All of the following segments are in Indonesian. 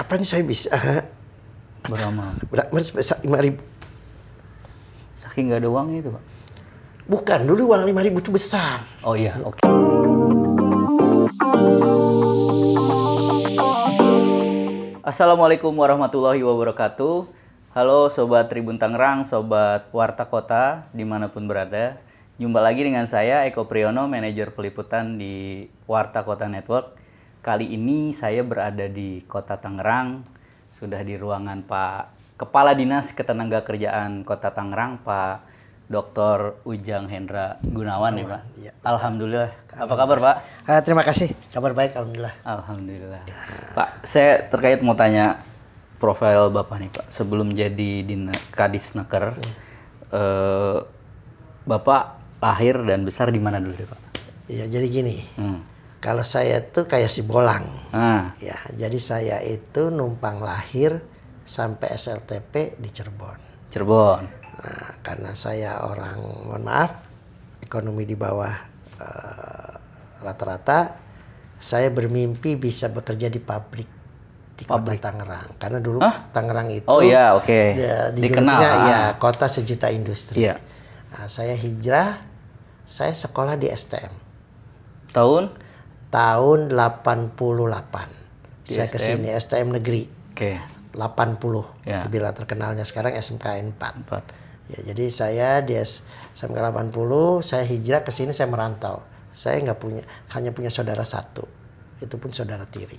kapan saya bisa beramal? sebesar 5.000? Saking nggak ada uangnya itu, Pak? Bukan, dulu uang 5.000 itu besar. Oh iya, oke. Assalamualaikum warahmatullahi wabarakatuh. Halo Sobat Tribun Tangerang, Sobat Warta Kota, dimanapun berada. Jumpa lagi dengan saya, Eko Priyono, manajer peliputan di Warta Kota Network. Kali ini saya berada di Kota Tangerang, sudah di ruangan Pak Kepala Dinas Ketenagakerjaan Kota Tangerang, Pak Dr. Ujang Hendra Gunawan, ya Pak? Ya, Alhamdulillah. Apa kabar Pak? Terima kasih, kabar baik, alhamdulillah. Alhamdulillah. Pak, saya terkait mau tanya profil Bapak nih Pak. Sebelum jadi Kadisnaker, Bapak lahir dan besar di mana dulu deh Pak? Iya, jadi gini. Kalau saya tuh kayak si Bolang. Ya, jadi saya itu numpang lahir sampai SLTP di Cirebon. Cirebon. Nah, karena saya orang, mohon maaf, ekonomi di bawah rata-rata, saya bermimpi bisa bekerja di pabrik di Kota Tangerang. Karena dulu Tangerang itu dijulukinya ya kota sejuta industri. Iya. Nah, saya hijrah, saya sekolah di STM. Tahun 88. Saya ke sini STM negeri. Oke. 80. Ya. Bila terkenalnya sekarang SMKN 4. Ya, jadi saya di SMK 80, saya hijrah ke sini, saya merantau. Saya hanya punya saudara satu. Itu pun saudara tiri.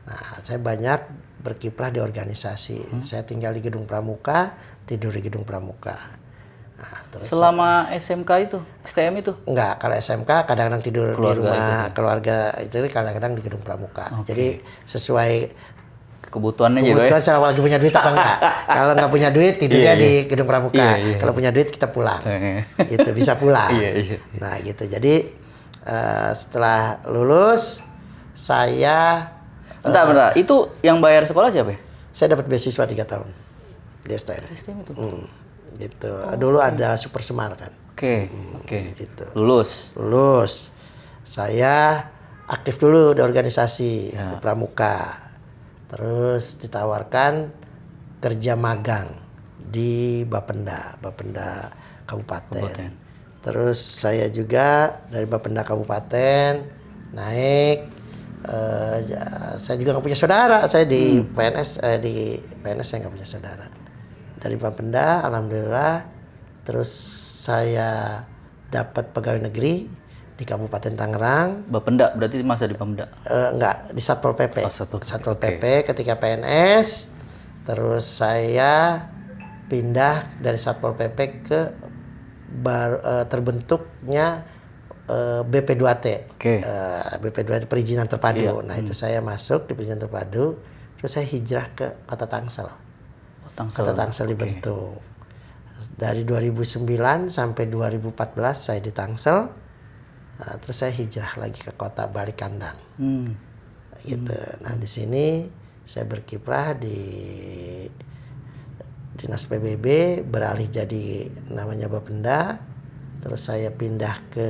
Nah, saya banyak berkiprah di organisasi. Saya tinggal di Gedung Pramuka, tidur di Gedung Pramuka. Nah, terus selama SMK itu, STM itu? Enggak, kalau SMK kadang-kadang tidur di rumah keluarga, itu kadang-kadang di Gedung Pramuka. Jadi sesuai kebutuhan sama lagi punya duit apa enggak. Kalau nggak punya duit tidurnya di Gedung Pramuka. Kalau punya duit kita pulang. Gitu, bisa pulang. Nah, gitu. Jadi setelah lulus saya Bentar. Itu yang bayar sekolah siapa ya? Saya dapat beasiswa 3 tahun di STM. STM itu. Gitu. Dulu ada Super Semar kan. Oke. Gitu. Lulus. Saya aktif dulu di organisasi di Pramuka. Terus ditawarkan kerja magang di Bapenda Kabupaten. Terus saya juga dari Bapenda Kabupaten naik. Saya juga nggak punya saudara. Saya di PNS saya nggak punya saudara. Dari Bapenda, alhamdulillah. Terus saya dapat pegawai negeri di Kabupaten Tangerang. Bapenda berarti masa di Bapenda? Enggak, di Satpol PP. Satpol PP ketika PNS. Terus saya pindah dari Satpol PP ke terbentuknya BP2T. BP2T perizinan terpadu. Nah, itu saya masuk di perizinan terpadu. Terus saya hijrah ke Kota Tangsel. Kota Tangsel dibentuk. Dari 2009 sampai 2014 saya di Tangsel. Nah, terus saya hijrah lagi ke Kota Balikandang. Gitu. Nah, di sini saya berkiprah di Dinas PBB, beralih jadi namanya Bapenda. Terus saya pindah ke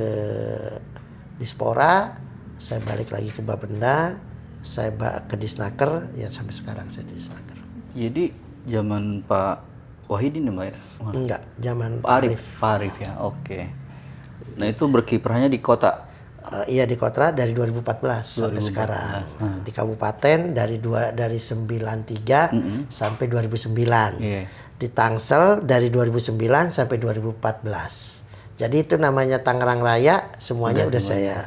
Dispora, saya balik lagi ke Bapenda, saya ke Disnaker, ya sampai sekarang saya di Disnaker. Jadi zaman Pak Wahidin ya Mbak ya? Enggak, zaman Pak Arif ya, oke. Nah itu berkiprahnya di kota? Iya di kota dari 2014 sampai sekarang. Di kabupaten dari 93 sampai 2009. Di Tangsel dari 2009 sampai 2014. Jadi itu namanya Tangerang Raya, semuanya udah saya.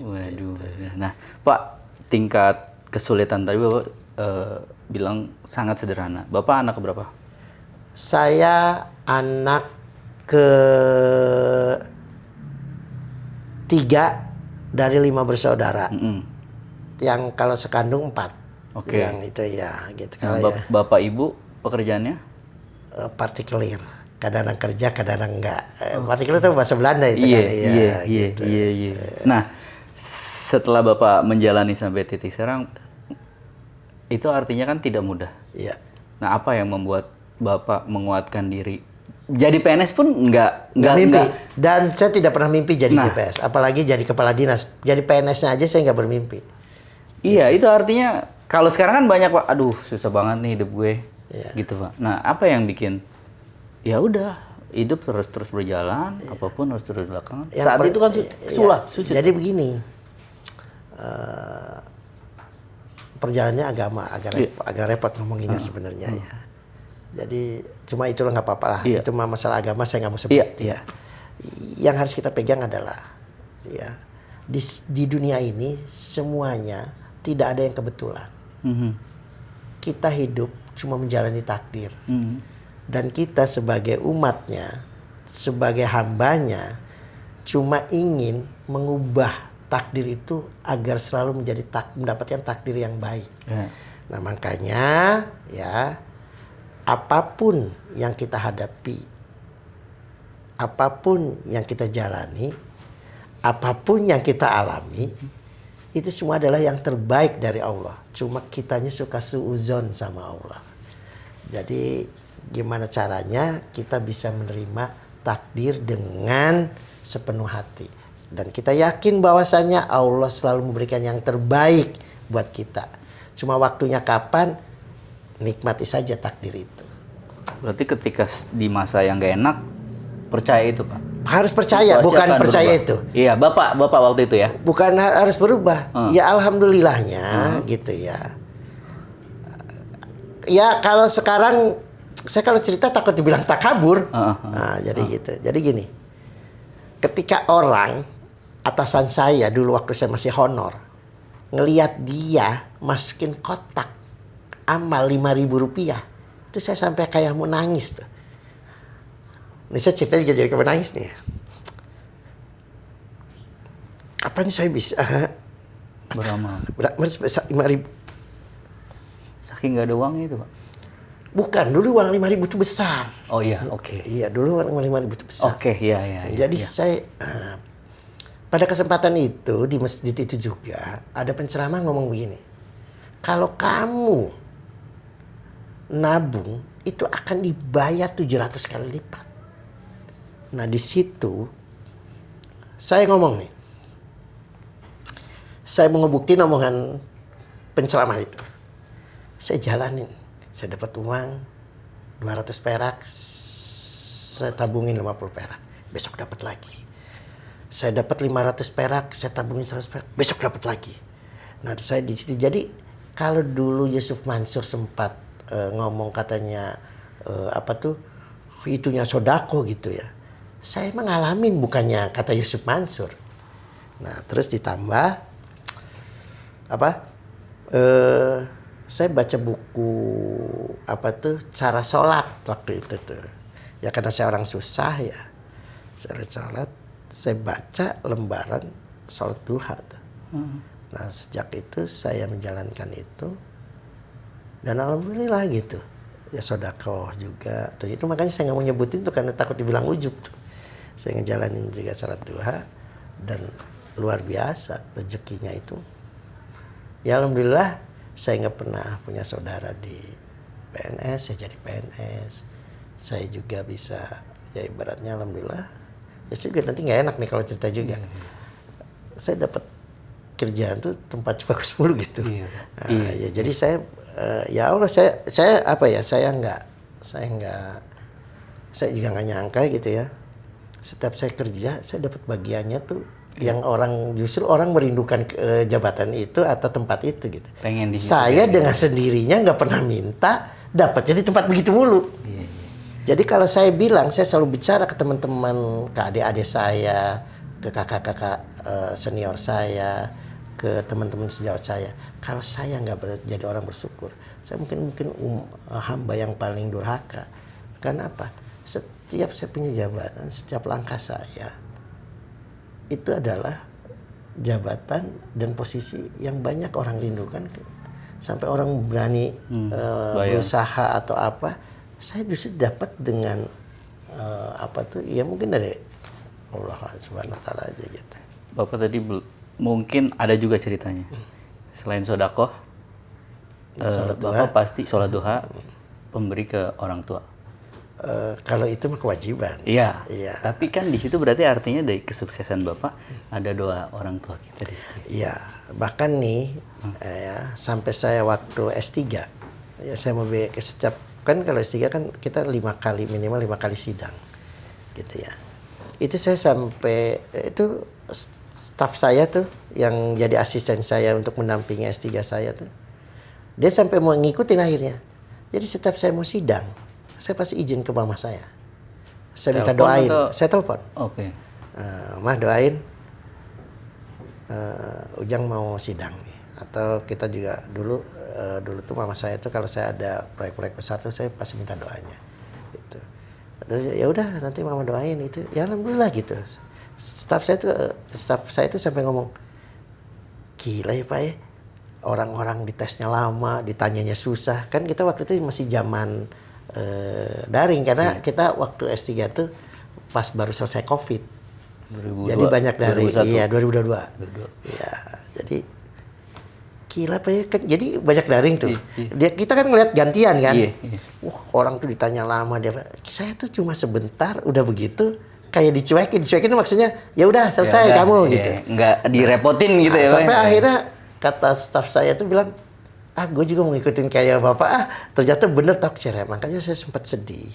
Waduh. Nah Pak, tingkat kesulitan tadi Bapak bilang sangat sederhana. Bapak anak berapa? Saya anak ke 3 dari 5 bersaudara. Yang kalau sekandung 4. Yang itu ya gitu. Nah, Bapak Ibu pekerjaannya? Partikelir. Kadang-kadang kerja, kadang-kadang enggak. Partikelir itu bahasa Belanda itu kan. Iya. Nah, setelah Bapak menjalani sampai titik sekarang, itu artinya kan tidak mudah. Iya. Nah, apa yang membuat Bapak menguatkan diri? Jadi PNS pun enggak mimpi. Dan saya tidak pernah mimpi jadi DPS, apalagi jadi kepala dinas. Jadi PNS-nya aja saya nggak bermimpi. Iya, itu artinya Kalau sekarang kan banyak Pak, aduh susah banget nih hidup gue, Iya. gitu Pak. Nah apa yang bikin, ya udah hidup terus berjalan, apapun harus terus dilakukan. Saat itu kan sujud. Jadi begini, perjalanannya agak repot ngomonginnya sebenarnya ya. Jadi cuma itulah nggak apa-apa lah. Iya. Itu mah masalah agama saya nggak mau sebut ya. Yang harus kita pegang adalah ya di dunia ini semuanya tidak ada yang kebetulan. Kita hidup cuma menjalani takdir. Dan kita sebagai umatnya, sebagai hambanya, cuma ingin mengubah takdir itu agar selalu mendapatkan takdir yang baik. Nah makanya ya apapun yang kita hadapi, apapun yang kita jalani, apapun yang kita alami, itu semua adalah yang terbaik dari Allah. Cuma kitanya suka suuzon sama Allah. Jadi gimana caranya kita bisa menerima takdir dengan sepenuh hati. Dan kita yakin bahwasanya Allah selalu memberikan yang terbaik buat kita. Cuma waktunya kapan, nikmati saja takdir itu. Berarti ketika di masa yang gak enak, percaya itu Pak? Harus percaya, bukan percaya berubah. itu. Iya, Bapak waktu itu ya? Bukan harus berubah. Ya alhamdulillahnya gitu ya. Ya kalau sekarang, saya kalau cerita takut dibilang takabur. Nah, jadi gitu. Jadi gini, ketika orang, atasan saya dulu waktu saya masih honor, ngelihat dia masukin kotak amal 5.000 rupiah, itu saya sampai kayak mau nangis tuh. Ini saya cerita juga jadi kayak nangis nih ya. Kapan saya bisa beramal? 5.000. Saking nggak ada uangnya itu Pak? Bukan, dulu uang 5.000 itu besar. Oh iya, oke. Iya, dulu uang 5.000 itu besar. Oke, iya. Jadi saya pada kesempatan itu di masjid itu juga ada penceramah ngomong begini. Kalau kamu nabung itu akan dibayar 700 kali lipat. Nah, di situ saya ngomong nih. Saya mau ngebuktiin omongan penceramah itu. Saya jalanin. Saya dapat uang 200 perak, saya tabungin 50 perak, besok dapat lagi. Saya dapat 500 perak, saya tabungin 100 perak, besok dapat lagi. Nah, saya di situ. Jadi kalau dulu Yusuf Mansur sempat ngomong katanya itunya sodako gitu ya. Saya mengalamin bukannya kata Yusuf Mansur. Nah, terus ditambah saya baca buku cara sholat waktu itu tuh. Ya karena saya orang susah ya. Cara sholat, saya baca lembaran sholat duha tuh. Nah sejak itu saya menjalankan itu. Dan alhamdulillah gitu. Ya sodakoh juga. Tuh, itu makanya saya nggak mau nyebutin tuh karena takut dibilang ujub tuh. Saya ngejalanin juga sholat duha. Dan luar biasa rezekinya itu. Ya alhamdulillah. Saya nggak pernah punya saudara di PNS, saya jadi PNS. Saya juga bisa, ya ibaratnya alhamdulillah. Ya saya juga nanti nggak enak nih kalau cerita juga. Saya dapat kerjaan tuh tempat bagus mulu gitu. Ya jadi saya, ya Allah saya juga nggak nyangka gitu ya. Setiap saya kerja, saya dapat bagiannya tuh. Yang justru orang merindukan jabatan itu atau tempat itu gitu. Pengen di situ, saya dengan sendirinya nggak pernah minta, dapat jadi tempat begitu mulu. Jadi kalau saya bilang, saya selalu bicara ke teman-teman, ke adik-adik saya, ke kakak-kakak senior saya, ke teman-teman sejawat saya. Kalau saya nggak jadi orang bersyukur, saya mungkin hamba yang paling durhaka. Karena apa? Setiap saya punya jabatan, setiap langkah saya itu adalah jabatan dan posisi yang banyak orang rindukan, sampai orang berani berusaha atau apa. Saya justru dapat dengan ya mungkin dari Allah Subhanahu Wa Taala aja gitu. Bapak tadi mungkin ada juga ceritanya selain sodakoh, Bapak pasti sholat duha pemberi ke orang tua. Kalau itu mah kewajiban. Iya. Tapi kan di situ berarti artinya dari kesuksesan Bapak ada doa orang tua kita di situ. Iya. Bahkan nih ya, sampai saya waktu S3 ya saya mau setiap kan kalau S3 kan kita minimal 5 kali sidang gitu ya. Itu saya sampai itu staf saya tuh yang jadi asisten saya untuk mendampingi S3 saya tuh. Dia sampai mau ngikutin akhirnya. Jadi setiap saya mau sidang, saya pasti izin ke mama saya. Saya minta doain. Saya telepon. Oke. Mah doain. Ujang mau sidang nih. Atau kita juga dulu tuh mama saya tuh kalau saya ada proyek-proyek besar tuh saya pasti minta doanya. Gitu. Ya udah nanti mama doain itu. Ya alhamdulillah gitu. Staf saya tuh sampai ngomong, gila ya Pak ya. Orang-orang ditesnya lama, ditanyanya susah. Kan kita waktu itu masih zaman daring karena kita waktu S3 tuh pas baru selesai COVID. 2002, jadi banyak dari 2021. Iya 2022. Ya, jadi gila Pak ya kan jadi banyak daring tuh. Kita kan ngeliat gantian kan. Wah, orang tuh ditanya lama dia. Saya tuh cuma sebentar udah begitu kayak dicuekin maksudnya ya udah selesai kamu gitu. Nggak direpotin gitu ya. Sampai akhirnya kata staf saya tuh bilang, gue juga mau ngikutin kayak Bapak. Ternyata bener tak cerah. Makanya saya sempat sedih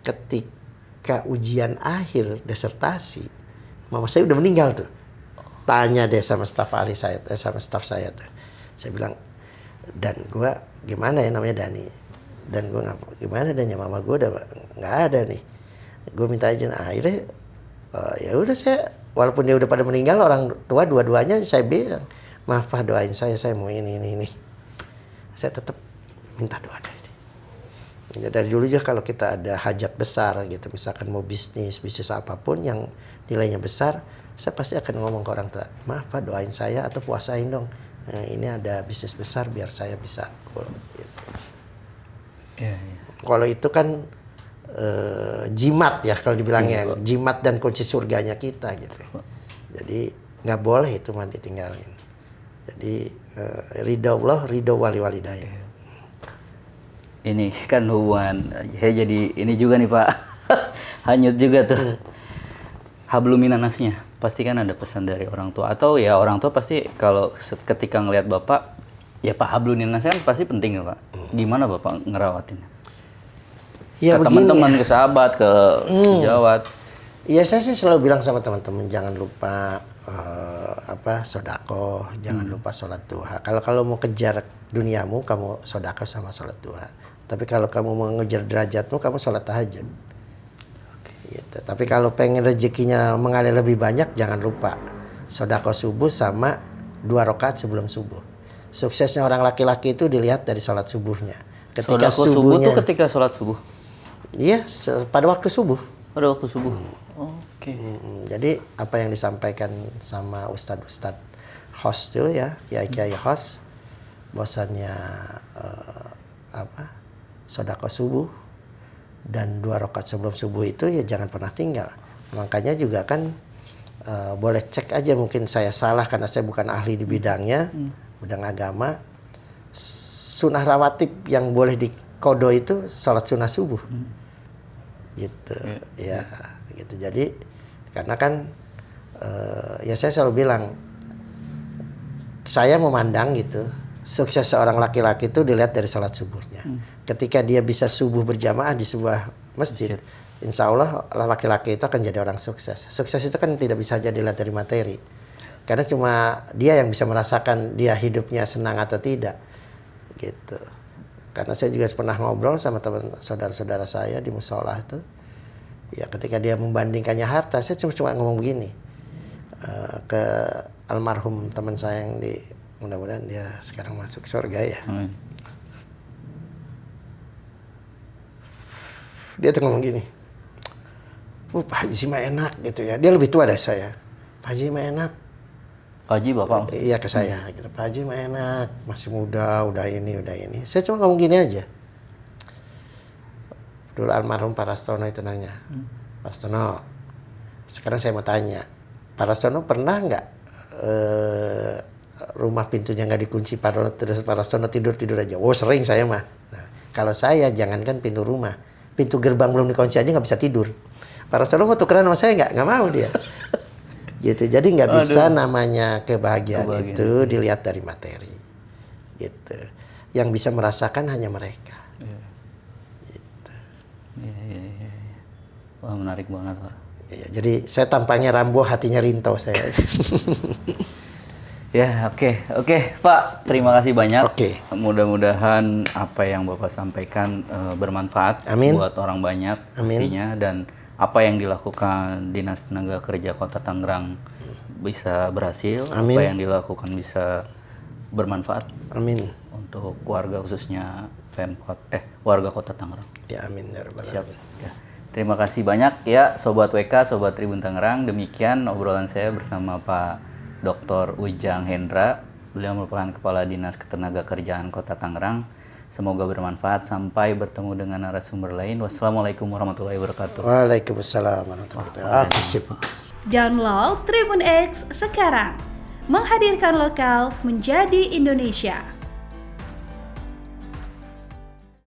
ketika ujian akhir disertasi. Mama saya udah meninggal tuh. Tanya deh sama staf saya tuh. Saya bilang, dan gue gimana ya namanya Dani. Dan gue gimana dan ya mama gue udah nggak ada nih. Gue minta izin akhirnya ya udah saya walaupun dia udah pada meninggal orang tua dua-duanya saya bilang maaf Pak doain saya mau ini. Saya tetap minta doa dari dulu juga kalau kita ada hajat besar gitu misalkan mau bisnis apapun yang nilainya besar saya pasti akan ngomong ke orang tua maaf Pak doain saya atau puasain dong ini ada bisnis besar biar saya bisa gitu. Kalau itu kan jimat ya kalau dibilangnya jimat dan kunci surganya kita gitu. Jadi nggak boleh itu mah ditinggalin. Jadi ridho Allah, ridho wali-walidayya. Ini kan hubungan, jadi ini juga nih Pak, hanyut juga tuh. Habluminanasnya, pasti kan ada pesan dari orang tua. Atau ya orang tua pasti kalau ketika ngelihat Bapak, ya Pak habluminanasnya kan pasti penting ya Pak. Gimana Bapak ngerawatinnya? Ya, ke teman-teman, ke sahabat, ke sejawat. Iya saya sih selalu bilang sama teman-teman jangan lupa sodako, jangan lupa sholat duha. Kalau mau kejar duniamu kamu sodako sama sholat duha. Tapi kalau kamu mau ngejar derajatmu kamu sholat tahajud. Gitu. Tapi kalau pengen rezekinya mengalir lebih banyak jangan lupa sodako subuh sama 2 rakaat sebelum subuh. Suksesnya orang laki-laki itu dilihat dari sholat subuhnya. Ketika subuh itu ketika sholat subuh. Iya, pada waktu subuh. Pada waktu subuh. Oke. Jadi apa yang disampaikan sama ustadz host tuh ya, kiai host, bahwasannya sodako subuh dan 2 rakaat sebelum subuh itu ya jangan pernah tinggal. Makanya juga kan boleh cek aja mungkin saya salah karena saya bukan ahli di bidangnya, bidang agama. Sunnah rawatib yang boleh dikodo itu sholat sunnah subuh. Gitu ya gitu. Jadi karena kan ya saya selalu bilang saya memandang gitu sukses seorang laki-laki itu dilihat dari sholat subuhnya. Ketika dia bisa subuh berjamaah di sebuah masjid, insya Allah laki-laki itu akan jadi orang sukses. Sukses itu kan tidak bisa jadi dilihat dari materi, karena cuma dia yang bisa merasakan dia hidupnya senang atau tidak gitu. Karena saya juga pernah ngobrol sama teman saudara-saudara saya di musola itu. Ya ketika dia membandingkannya harta, saya cuma ngomong begini. Ke almarhum teman saya yang mudah-mudahan dia sekarang masuk surga ya. Dia tuh ngomong gini. Pak Haji mah enak gitu ya. Dia lebih tua dari saya. Pak Haji mah enak. Pak Haji Bapak? Iya ke saya. Gitu. Pak Haji mah enak. Masih muda, udah ini. Saya cuma ngomong gini aja. Dulu almarhum Pak Rastono itu nanya. Pak Rastono, sekarang saya mau tanya. Pak Rastono pernah nggak rumah pintunya nggak dikunci, Pak Rastono tidur aja? Oh sering saya mah. Nah, kalau saya jangankan pintu rumah. pintu gerbang belum dikunci aja nggak bisa tidur. Pak Rasulullah mau tukeran sama saya nggak mau dia. Gitu. Jadi nggak bisa namanya kebahagiaan itu dilihat dari materi. Gitu. Yang bisa merasakan hanya mereka. Gitu. Iya. Wah, menarik banget, Pak. Ya, jadi saya tampangnya Rambo, hatinya Rinto saya. Ya, oke, Pak. Terima kasih banyak. Oke. Mudah-mudahan apa yang Bapak sampaikan bermanfaat Amin. buat orang banyak pastinya, dan apa yang dilakukan Dinas Tenaga Kerja Kota Tangerang bisa berhasil. Amin. Apa yang dilakukan bisa bermanfaat. Amin. Untuk warga khususnya warga Kota Tangerang. Ya amin ya rabbal Siap. alamin. Ya. Terima kasih banyak ya Sobat WK, Sobat Tribun Tangerang. Demikian obrolan saya bersama Pak Dr. Ujang Hendra. Beliau merupakan Kepala Dinas Ketenagakerjaan Kota Tangerang. Semoga bermanfaat. Sampai bertemu dengan narasumber lain. Wassalamualaikum warahmatullahi wabarakatuh. Waalaikumsalam warahmatullahi wabarakatuh. Download Tribun X sekarang. Menghadirkan lokal menjadi Indonesia.